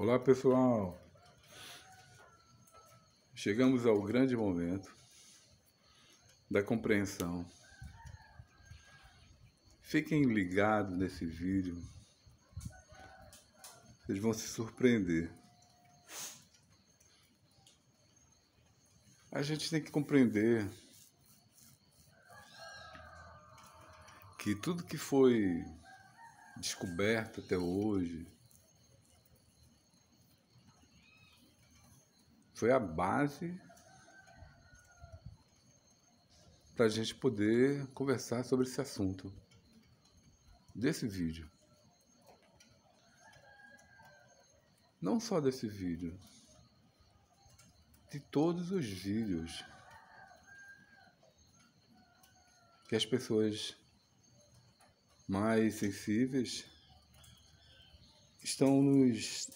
Olá pessoal, chegamos ao grande momento da compreensão. Fiquem ligados nesse vídeo, vocês vão se surpreender. A gente tem que compreender que tudo que foi descoberto até hoje foi a base para a gente poder conversar sobre esse assunto desse vídeo. Não só desse vídeo, de todos os vídeos que as pessoas mais sensíveis estão nos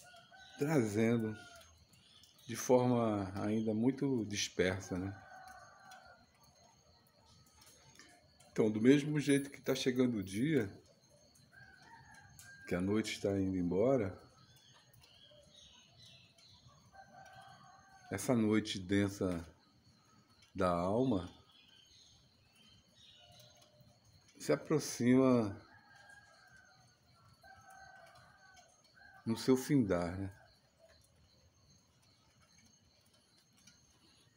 trazendo de forma ainda muito dispersa, né? Então, do mesmo jeito que está chegando o dia, que a noite está indo embora, essa noite densa da alma se aproxima no seu findar, né?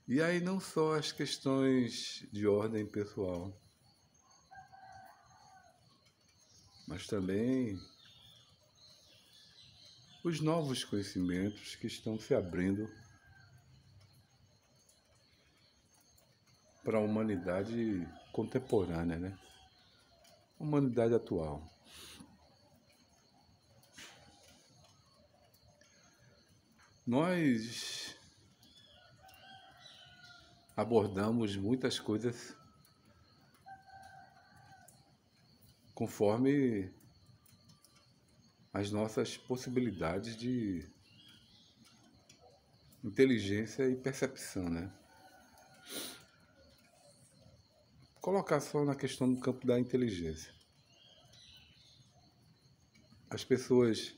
E aí não só as questões de ordem pessoal, mas também os novos conhecimentos que estão se abrindo para a humanidade contemporânea, né? Humanidade atual. Nós abordamos muitas coisas conforme as nossas possibilidades de inteligência e percepção, né? Colocar só na questão do campo da inteligência. As pessoas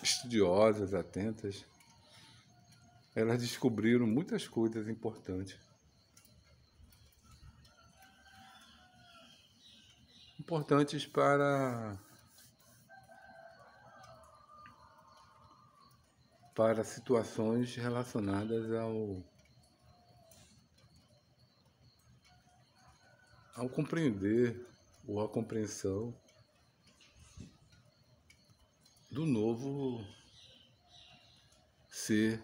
estudiosas, atentas, elas descobriram muitas coisas importantes. Importantes para situações relacionadas ao compreender ou à compreensão do novo ser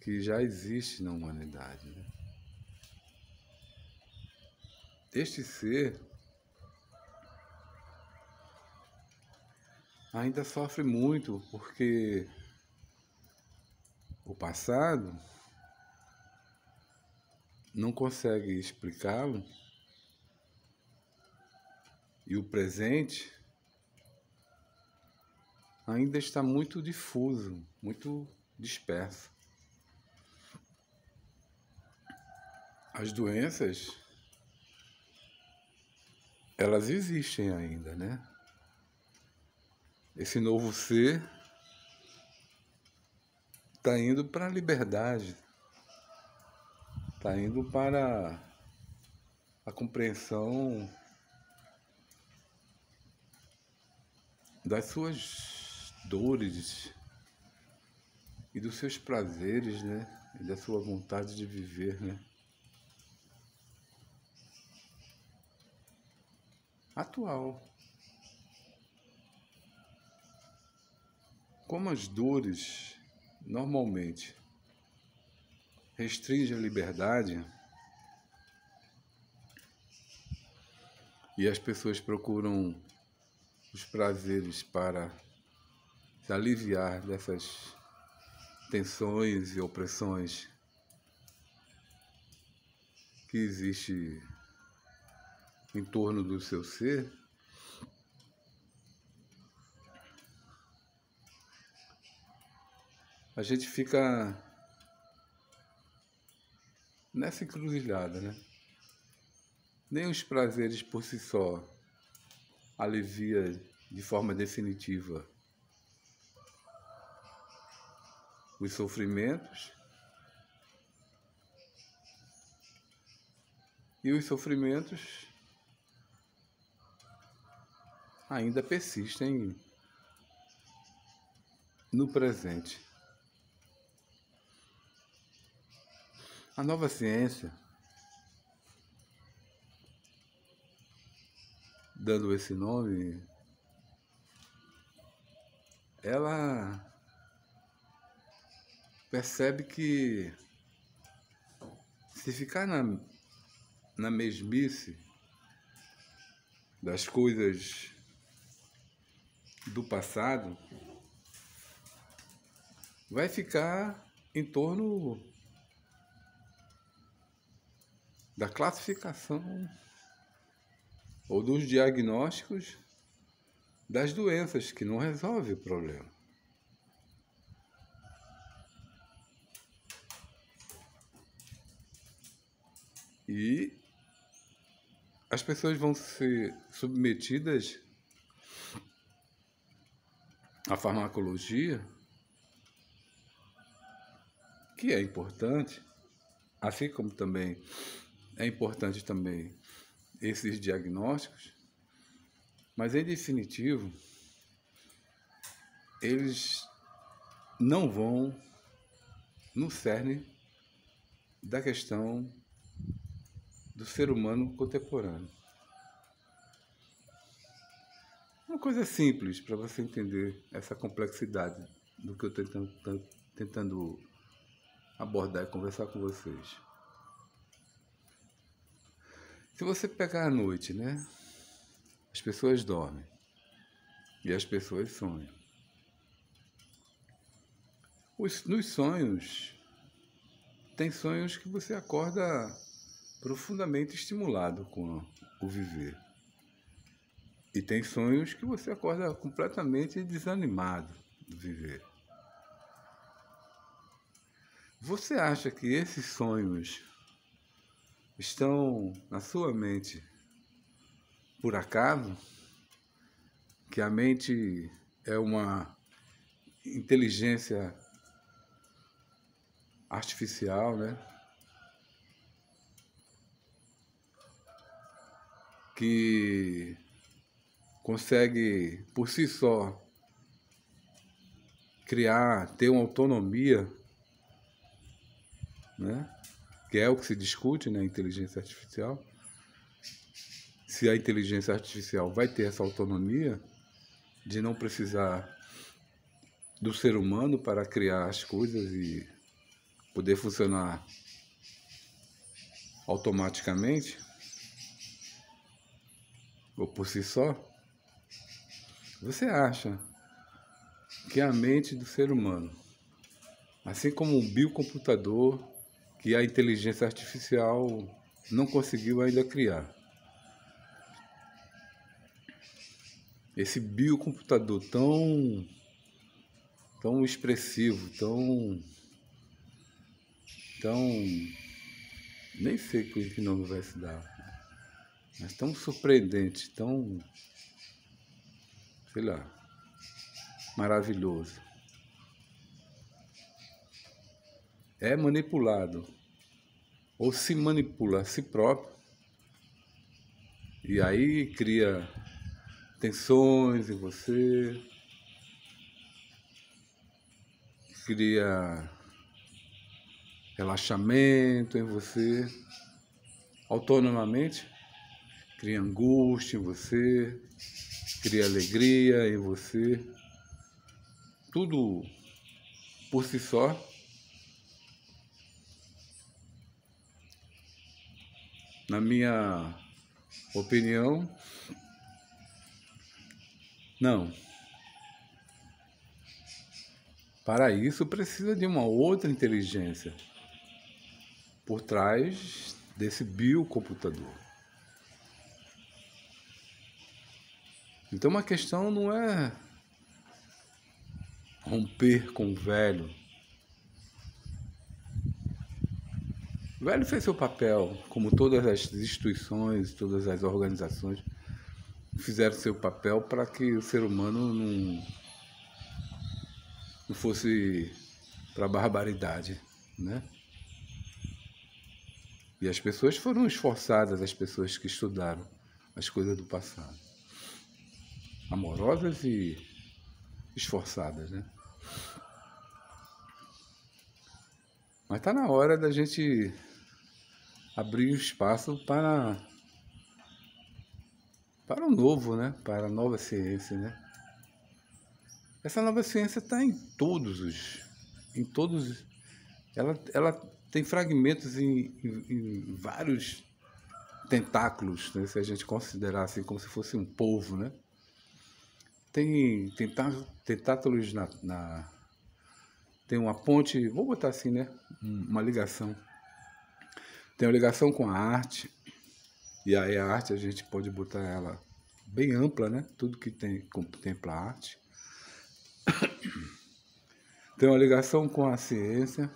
que já existe na humanidade, né? Este ser ainda sofre muito porque o passado não consegue explicá-lo e o presente ainda está muito difuso, muito disperso. As doenças, elas existem ainda, né? Esse novo ser está indo para a liberdade, está indo para a compreensão das suas dores e dos seus prazeres, né? E da sua vontade de viver, né? Atual. Como as dores normalmente restringem a liberdade e as pessoas procuram os prazeres para se aliviar dessas tensões e opressões que existe em torno do seu ser, a gente fica nessa encruzilhada, né? Nem os prazeres por si só alivia de forma definitiva os sofrimentos, e os sofrimentos ainda persistem no presente. A nova ciência, dando esse nome, ela percebe que se ficar na mesmice das coisas do passado, vai ficar em torno da classificação ou dos diagnósticos das doenças, que não resolve o problema. E as pessoas vão ser submetidas à farmacologia, que é importante, assim como também é importante também esses diagnósticos, mas em definitivo, eles não vão no cerne da questão do ser humano contemporâneo. Uma coisa simples para você entender essa complexidade do que eu estou tentando abordar e conversar com vocês. Se você pegar à noite, né? As pessoas dormem e as pessoas sonham. Nos sonhos, tem sonhos que você acorda profundamente estimulado com o viver. E tem sonhos que você acorda completamente desanimado do viver. Você acha que esses sonhos estão na sua mente por acaso? Que a mente é uma inteligência artificial, né? Que consegue, por si só, ter uma autonomia, né? Que é o que se discute na inteligência artificial. Se a inteligência artificial vai ter essa autonomia de não precisar do ser humano para criar as coisas e poder funcionar automaticamente, ou por si só, você acha que a mente do ser humano, assim como um biocomputador que a inteligência artificial não conseguiu ainda criar, esse biocomputador tão expressivo, nem sei que nome vai se dar, mas tão surpreendente, tão, sei lá, maravilhoso, é manipulado ou se manipula a si próprio e aí cria tensões em você, cria relaxamento em você, autonomamente, cria angústia em você, cria alegria em você, tudo por si só. Na minha opinião, não. Para isso precisa de uma outra inteligência por trás desse biocomputador. Então uma questão não é romper com o velho. O velho fez seu papel, como todas as instituições, todas as organizações fizeram seu papel para que o ser humano não fosse para a barbaridade, né? E as pessoas foram esforçadas, as pessoas que estudaram as coisas do passado. Amorosas e esforçadas, né? Mas está na hora da gente abrir o espaço para o novo, né? Para a nova ciência, né? Essa nova ciência está em todos. Ela tem fragmentos em vários tentáculos, né? Se a gente considerar assim como se fosse um polvo, né? Tem tentáculos tem uma ponte, vou botar assim, né? Uma ligação. Tem uma ligação com a arte, e aí a arte a gente pode botar ela bem ampla, né? Tudo que contempla a arte. Tem uma ligação com a ciência,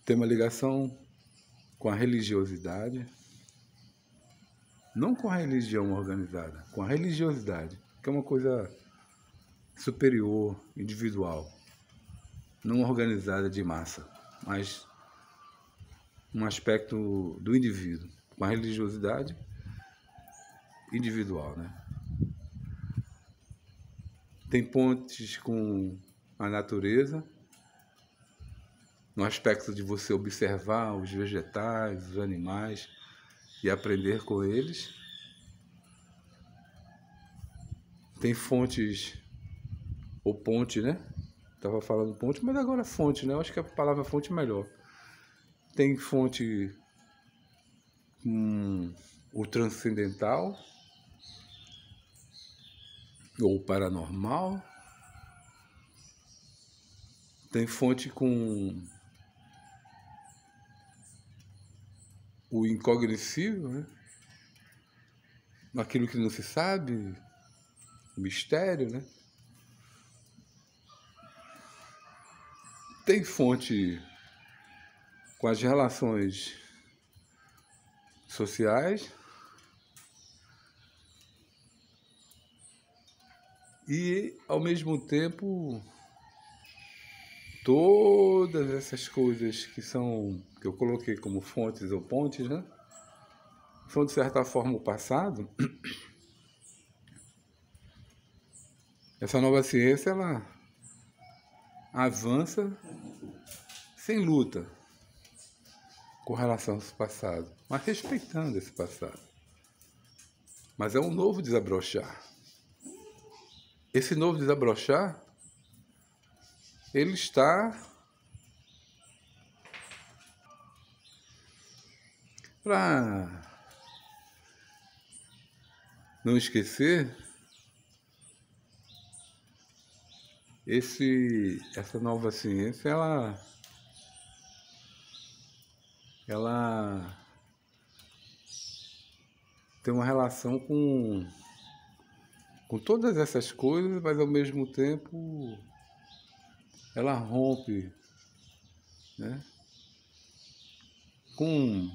tem uma ligação com a religiosidade, não com a religião organizada, com a religiosidade, que é uma coisa superior, individual, não organizada de massa, mas um aspecto do indivíduo, com a religiosidade individual, né? Tem pontes com a natureza, no aspecto de você observar os vegetais, os animais e aprender com eles. Tem fontes, ou ponte, né? Estava falando ponte, mas agora fonte, né? Eu acho que a palavra fonte é melhor. Tem fonte com o transcendental, ou paranormal. Tem fonte com o incognoscível, né? Aquilo que não se sabe, o mistério, né? Tem fonte com as relações sociais e, ao mesmo tempo, todas essas coisas que eu coloquei como fontes ou pontes, né? São, de certa forma, o passado. Essa nova ciência, ela avança sem luta com relação ao passado, mas respeitando esse passado. Mas é um novo desabrochar. Esse novo desabrochar, ele está para não esquecer essa nova ciência, ela tem uma relação com todas essas coisas, mas ao mesmo tempo ela rompe, né, com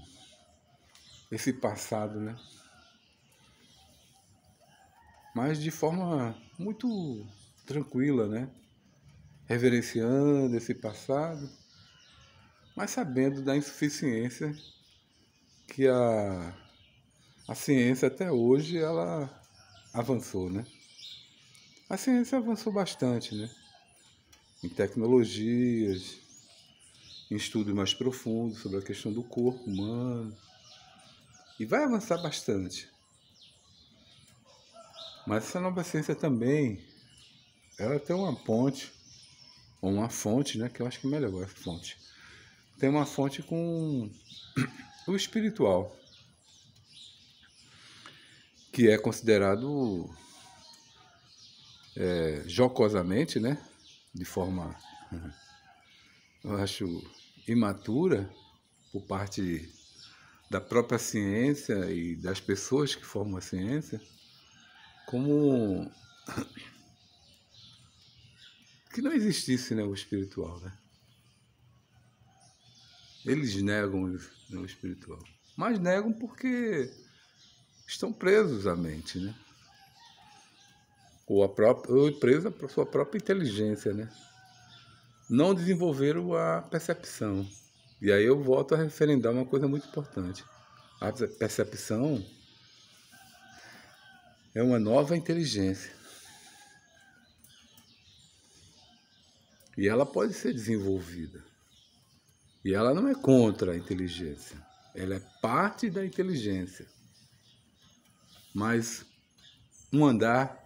esse passado, né? Mas de forma muito tranquila, né? Reverenciando esse passado, mas sabendo da insuficiência que a ciência até hoje ela avançou, né? A ciência avançou bastante, né? Em tecnologias, em estudos mais profundos sobre a questão do corpo humano, e vai avançar bastante. Mas essa nova ciência também, ela tem uma ponte, ou uma fonte, né? Que eu acho que é melhor essa fonte. Tem uma fonte com o espiritual, que é considerado jocosamente, né? De forma, eu acho, imatura, por parte da própria ciência e das pessoas que formam a ciência, como que não existisse, né, o espiritual, né? Eles negam o espiritual, mas negam porque estão presos à mente, né? Ou presa para a sua própria inteligência, né? Não desenvolveram a percepção. E aí eu volto a referendar uma coisa muito importante. A percepção é uma nova inteligência. E ela pode ser desenvolvida. E ela não é contra a inteligência. Ela é parte da inteligência. Mas um andar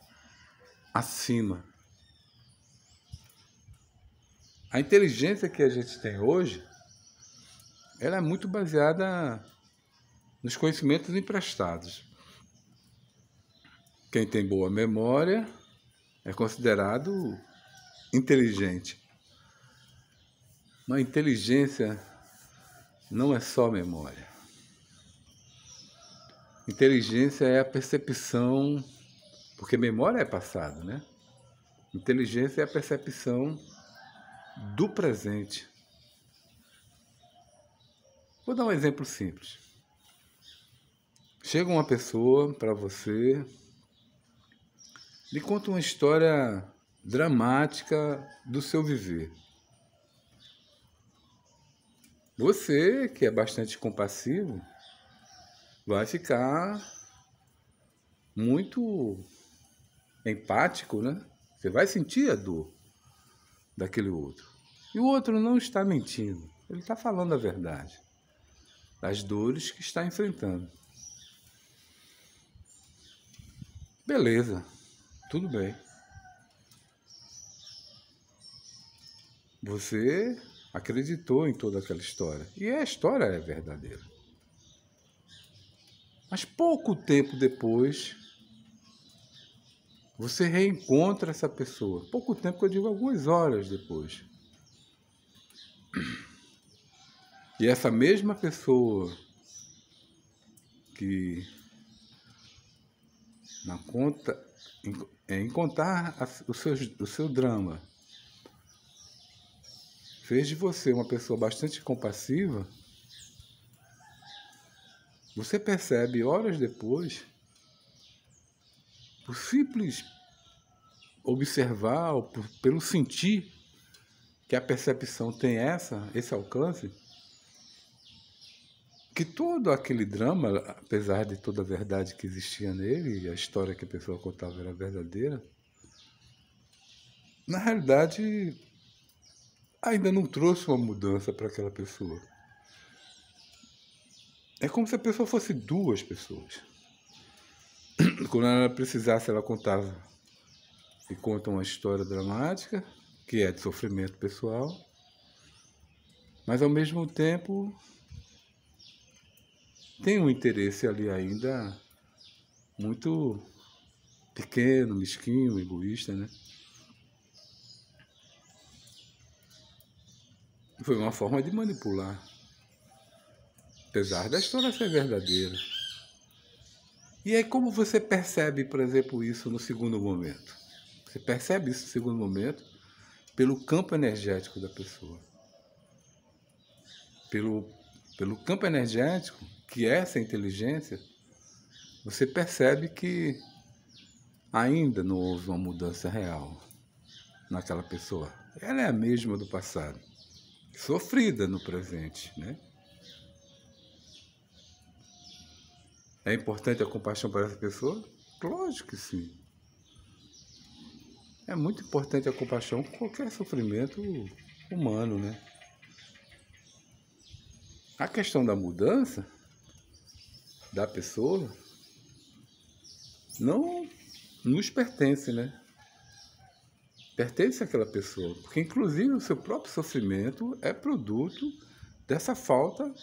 acima. A inteligência que a gente tem hoje, ela é muito baseada nos conhecimentos emprestados. Quem tem boa memória é considerado inteligente. Mas inteligência não é só memória. Inteligência é a percepção, porque memória é passado, né? Inteligência é a percepção do presente. Vou dar um exemplo simples. Chega uma pessoa para você, lhe conta uma história dramática do seu viver. Você, que é bastante compassivo, vai ficar muito empático, né? Você vai sentir a dor daquele outro. E o outro não está mentindo, ele está falando a verdade, das dores que está enfrentando. Beleza, tudo bem. Você acreditou em toda aquela história. E a história é verdadeira. Mas pouco tempo depois, você reencontra essa pessoa. Pouco tempo, que eu digo algumas horas depois. E essa mesma pessoa que em contar o seu drama fez de você uma pessoa bastante compassiva, você percebe horas depois, por simples observar, ou pelo sentir que a percepção tem esse alcance, que todo aquele drama, apesar de toda a verdade que existia nele, e a história que a pessoa contava era verdadeira, na realidade ainda não trouxe uma mudança para aquela pessoa. É como se a pessoa fosse duas pessoas. Quando ela precisasse, ela contava e conta uma história dramática, que é de sofrimento pessoal, mas ao mesmo tempo tem um interesse ali ainda muito pequeno, mesquinho, egoísta, né? Foi uma forma de manipular, apesar da história ser verdadeira. E aí como você percebe, por exemplo, isso no segundo momento? Você percebe isso no segundo momento pelo campo energético da pessoa. Pelo campo energético, que é essa inteligência, você percebe que ainda não houve uma mudança real naquela pessoa. Ela é a mesma do passado, sofrida no presente, né? É importante a compaixão para essa pessoa? Lógico que sim. É muito importante a compaixão com qualquer sofrimento humano, né? A questão da mudança da pessoa não nos pertence, né? Pertence àquela pessoa, porque inclusive o seu próprio sofrimento é produto dessa falta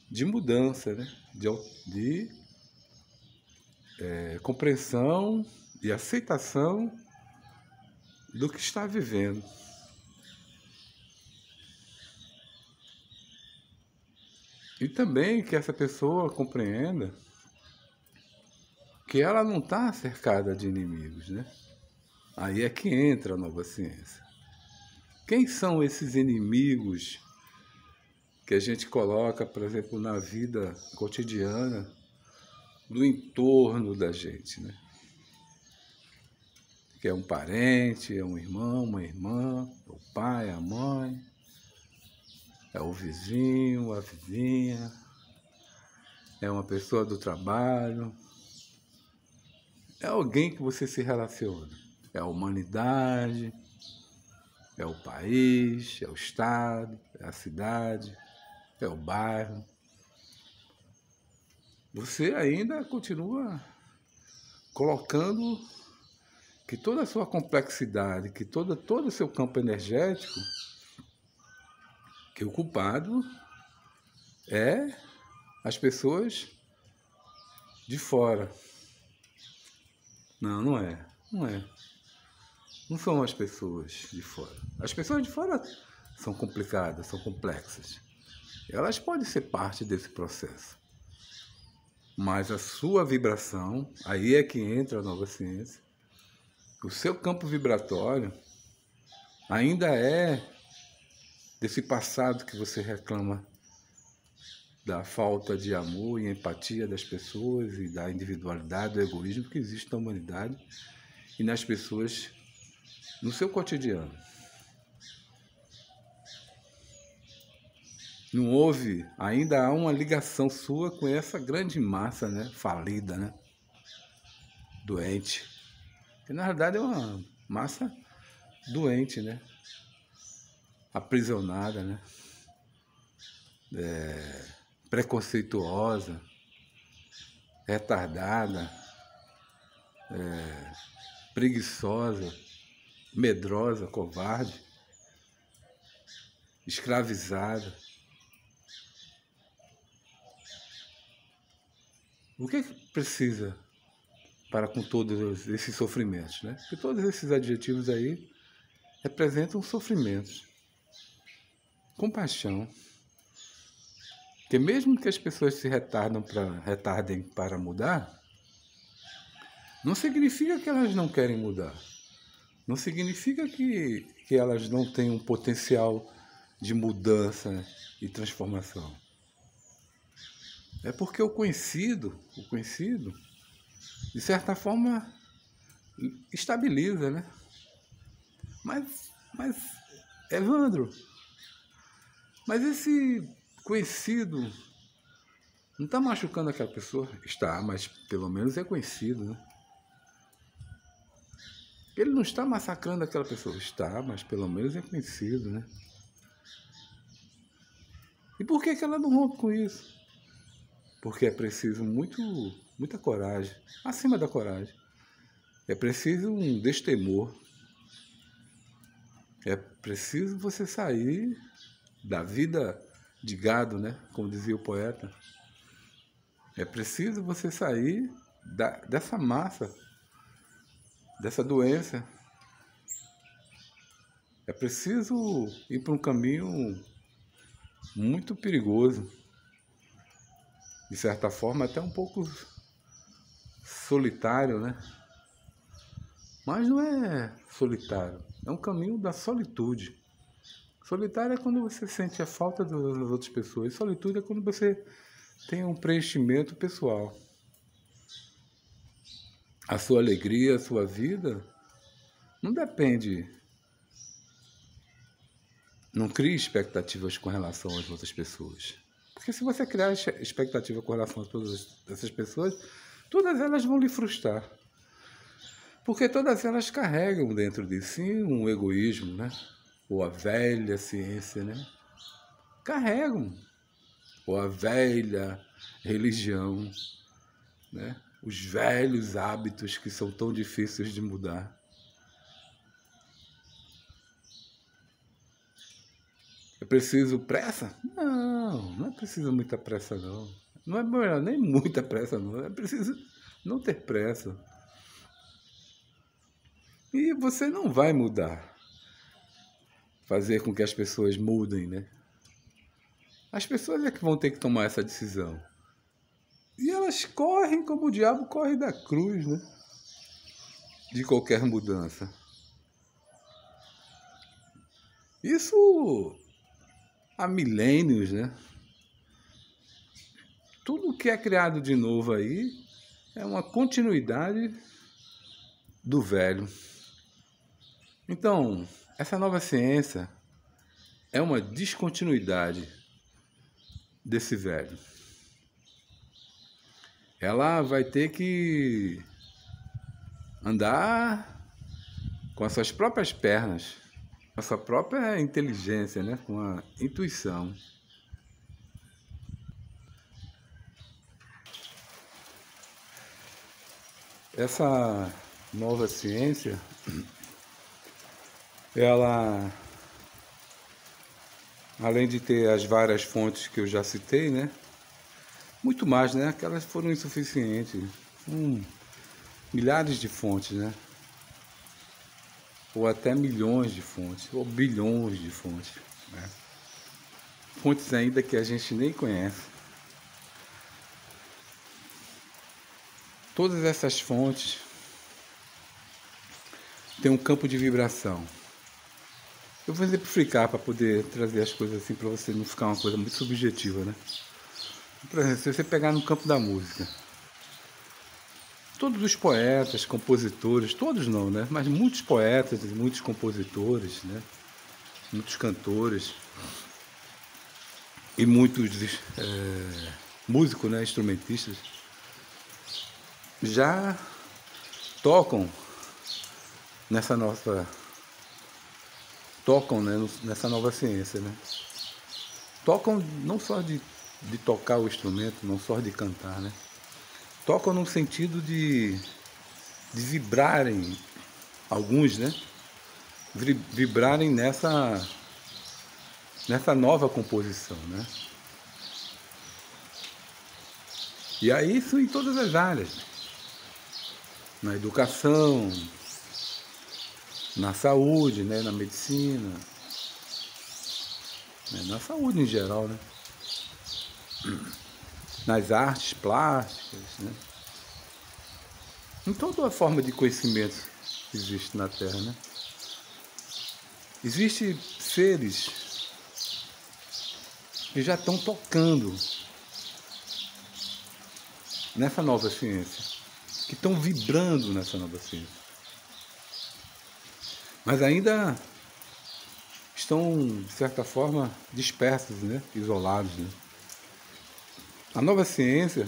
de mudança, né? De compreensão e aceitação do que está vivendo. E também que essa pessoa compreenda que ela não está cercada de inimigos, né? Aí é que entra a nova ciência. Quem são esses inimigos que a gente coloca, por exemplo, na vida cotidiana, do entorno da gente, né? Que é um parente, é um irmão, uma irmã, é o pai, a mãe, é o vizinho, a vizinha, é uma pessoa do trabalho, é alguém que você se relaciona, é a humanidade, é o país, é o estado, é a cidade, é o bairro. Você ainda continua colocando que toda a sua complexidade, que todo o seu campo energético, que o culpado é as pessoas de fora. Não, não é. Não é. Não são as pessoas de fora. As pessoas de fora são complicadas, são complexas. Elas podem ser parte desse processo. Mas a sua vibração, aí é que entra a nova ciência. O seu campo vibratório ainda é desse passado que você reclama da falta de amor e empatia das pessoas e da individualidade, do egoísmo que existe na humanidade e nas pessoas no seu cotidiano. Não houve, ainda há uma ligação sua com essa grande massa, né, falida, né, doente. Que na verdade é uma massa doente, né, aprisionada, né, preconceituosa, retardada, preguiçosa, medrosa, covarde, escravizada. O que precisa para com todos esses sofrimentos, né? Porque todos esses adjetivos aí representam sofrimentos, compaixão. Porque mesmo que as pessoas se retardem para mudar, não significa que elas não querem mudar. Não significa que elas não têm um potencial de mudança e transformação. É porque o conhecido, de certa forma, estabiliza, né? Mas Evandro, mas esse conhecido não está machucando aquela pessoa? Está, mas pelo menos é conhecido, né? Ele não está massacrando aquela pessoa? Está, mas pelo menos é conhecido, né? E por que ela não rompe com isso? Porque é preciso muita coragem, acima da coragem. É preciso um destemor. É preciso você sair da vida de gado, né? Como dizia o poeta. É preciso você sair dessa massa, dessa doença. É preciso ir para um caminho muito perigoso. De certa forma, até um pouco solitário, né? Mas não é solitário, é um caminho da solitude. Solitário é quando você sente a falta das outras pessoas. Solitude é quando você tem um preenchimento pessoal. A sua alegria, a sua vida, não depende. Não crie expectativas com relação às outras pessoas. Porque se você criar expectativa com relação a todas essas pessoas, todas elas vão lhe frustrar. Porque todas elas carregam dentro de si um egoísmo, né? Ou a velha ciência, né? Carregam. Ou a velha religião, né? Os velhos hábitos que são tão difíceis de mudar. É preciso pressa? Não, não é preciso muita pressa, não. Não é melhor nem muita pressa, não. É preciso não ter pressa. E você não vai mudar. Fazer com que as pessoas mudem, né? As pessoas é que vão ter que tomar essa decisão. E elas correm como o diabo corre da cruz, né? De qualquer mudança. Isso há milênios, né? Tudo que é criado de novo aí é uma continuidade do velho. Então, essa nova ciência é uma descontinuidade desse velho. Ela vai ter que andar com as suas próprias pernas, com a sua própria inteligência, né? Com a intuição. Essa nova ciência, ela, além de ter as várias fontes que eu já citei, né? Muito mais, né? Aquelas foram insuficientes. Milhares de fontes, né? Ou até milhões de fontes, ou bilhões de fontes, né? Fontes ainda que a gente nem conhece. Todas essas fontes têm um campo de vibração. Eu vou exemplificar para poder trazer as coisas assim para você não ficar uma coisa muito subjetiva, né? Por exemplo, se você pegar no campo da música, todos os poetas, compositores, todos não, né? Mas muitos poetas, muitos compositores, né? Muitos cantores e muitos músicos, né? Instrumentistas, já tocam nessa nessa nova ciência, né? Tocam não só de tocar o instrumento, não só de cantar, né? Tocam no sentido de vibrarem, alguns, né? Vibrarem nessa nova composição, né? E aí isso em todas as áreas, na educação, na saúde, né? Na medicina, né? Na saúde em geral, né? Nas artes plásticas, né? Em toda a forma de conhecimento que existe na Terra, né? Existem seres que já estão tocando nessa nova ciência, que estão vibrando nessa nova ciência, mas ainda estão, de certa forma, dispersos, né? Isolados, né? A nova ciência